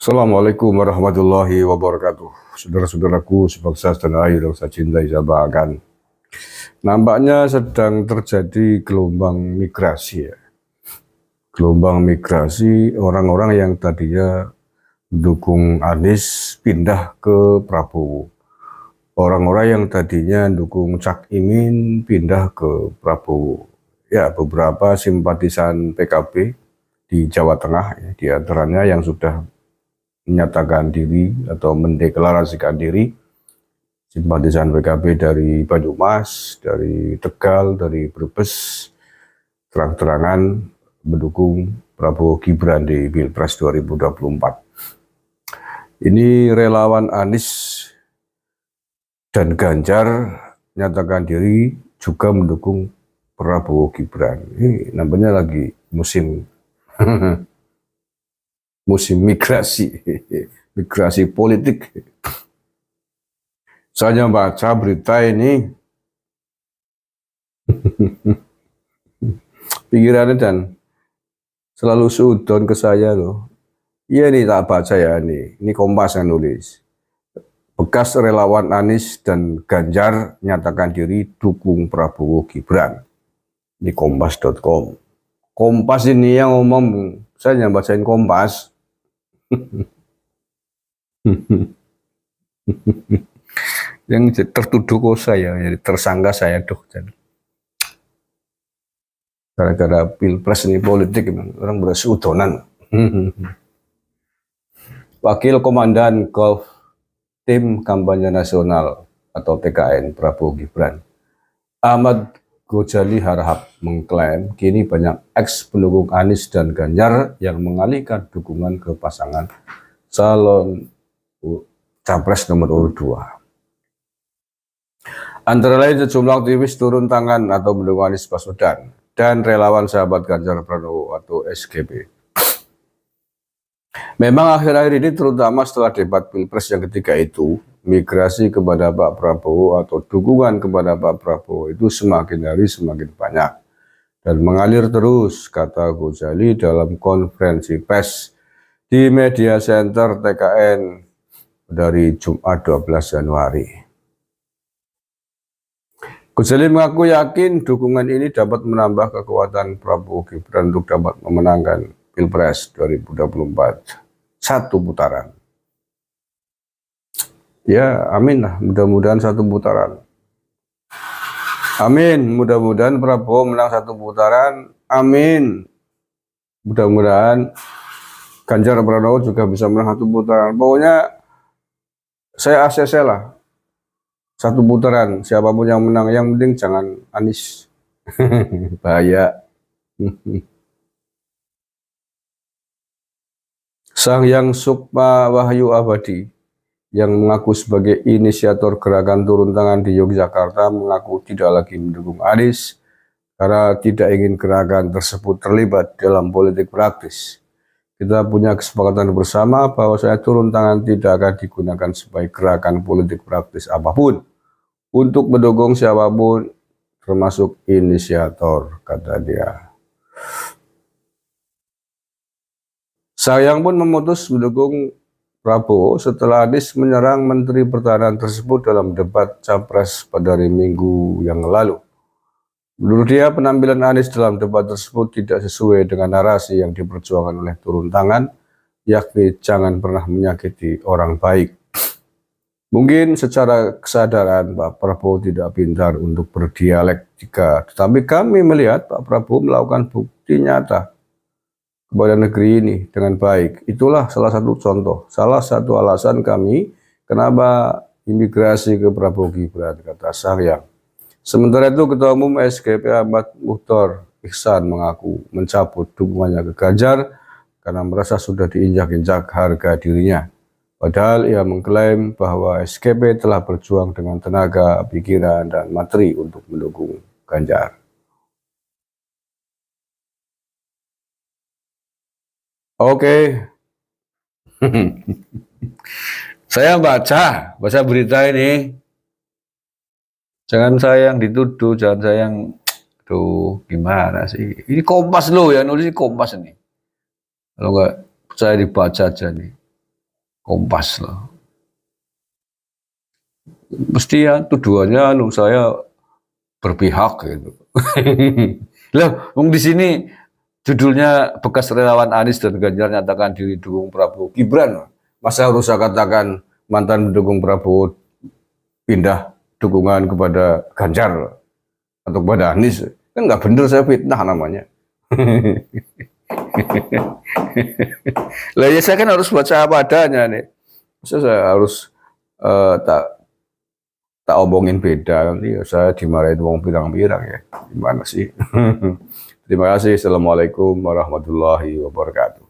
Assalamualaikum warahmatullahi wabarakatuh. Saudara-saudaraku sebangsa setanah air yang saya cintai, saya banggakan. Nampaknya sedang terjadi gelombang migrasi ya. Gelombang migrasi orang-orang yang tadinya mendukung Anies pindah ke Prabowo. Orang-orang yang tadinya mendukung Cak Imin pindah ke Prabowo. Ya, beberapa simpatisan PKB di Jawa Tengah, ya, di antaranya yang sudah menyatakan diri atau mendeklarasikan diri, simpatisan PKB dari Banyumas, dari Tegal, dari Brebes, terang-terangan mendukung Prabowo Gibran di Pilpres 2024. Ini relawan Anies dan Ganjar menyatakan diri juga mendukung Prabowo Gibran. Ini nampaknya lagi musim musim migrasi, migrasi politik. Saya baca berita ini, pikirannya dan selalu sudon ke saya loh. Iya nih tak baca ya ini Kompas yang nulis. Bekas relawan Anies dan Ganjar nyatakan diri dukung Prabowo Gibran. Ini kompas.com. Kompas ini yang ngomong, saya yang bacain Kompas. Yang tertuduh kok saya, jadi tersangka saya tuh. Gara-gara pilpres ini politik, orang bersudonan. Wakil Komandan Golf Tim Kampanye Nasional atau TKN Prabowo Gibran, Ahmad Gojali Harahap, mengklaim kini banyak ex-pendukung Anies dan Ganjar yang mengalihkan dukungan ke pasangan calon Capres nomor urut 2. Antara lain sejumlah aktivis turun tangan atau mendukung Anies Baswedan dan relawan sahabat Ganjar Pranowo atau SGP. Memang akhir-akhir ini terutama setelah debat Pilpres yang ketiga itu, migrasi kepada Pak Prabowo atau dukungan kepada Pak Prabowo itu semakin hari semakin banyak dan mengalir terus, kata Gojali dalam konferensi pers di Media Center TKN dari Jumat 12 Januari. Gojali mengaku yakin dukungan ini dapat menambah kekuatan Prabowo Gibran untuk dapat memenangkan Pilpres 2024 satu putaran. Ya, amin lah, mudah-mudahan satu putaran. Amin, mudah-mudahan Prabowo menang satu putaran. Amin, mudah-mudahan Ganjar Pranowo juga bisa menang satu putaran. Pokoknya saya ACC lah, satu putaran. Siapapun yang menang, yang penting jangan Anies. Bahaya. Sang Hyang Sukma Wahyu Abadi yang mengaku sebagai inisiator gerakan turun tangan di Yogyakarta mengaku tidak lagi mendukung Anies karena tidak ingin gerakan tersebut terlibat dalam politik praktis. Kita punya kesepakatan bersama bahwa saya turun tangan tidak akan digunakan sebagai gerakan politik praktis apapun untuk mendukung siapapun termasuk inisiator, kata dia. Sayang pun memutus mendukung Prabowo setelah Anies menyerang Menteri Pertahanan tersebut dalam debat Capres pada hari Minggu yang lalu. Menurut dia, penampilan Anies dalam debat tersebut tidak sesuai dengan narasi yang diperjuangkan oleh turun tangan, yakni jangan pernah menyakiti orang baik. Mungkin secara kesadaran Pak Prabowo tidak pintar untuk berdialektika, tetapi kami melihat Pak Prabowo melakukan bukti nyata kepada negeri ini dengan baik. Itulah salah satu contoh, salah satu alasan kami kenapa imigrasi ke Prabowo Gibran, kata Sahyang. Sementara itu Ketua Umum SGP Ahmad Mukhtar Ihsan mengaku mencabut dukungannya ke Ganjar karena merasa sudah diinjak-injak harga dirinya. Padahal ia mengklaim bahwa SGP telah berjuang dengan tenaga, pikiran, dan materi untuk mendukung Ganjar. Oke. Saya baca berita ini. Jangan saya yang dituduh, jangan saya yang, tuh gimana sih? Ini Kompas loh ya, nulis Kompas ini. Kalau nggak saya dibaca aja nih. Kompas lah. Mesti ya tuduhannya saya berpihak gitu. Lah, di sini judulnya bekas relawan Anies dan Ganjar nyatakan diri dukung Prabowo Gibran. Masa harus saya katakan mantan pendukung Prabowo pindah dukungan kepada Ganjar atau kepada Anies? Kan nggak bener, saya fitnah namanya. Lah ya saya kan harus baca apa adanya nih. Masa saya harus tak omongin beda, nanti saya dimarahin wong pirang-pirang ya. Gimana sih? Terima kasih. Assalamualaikum warahmatullahi wabarakatuh.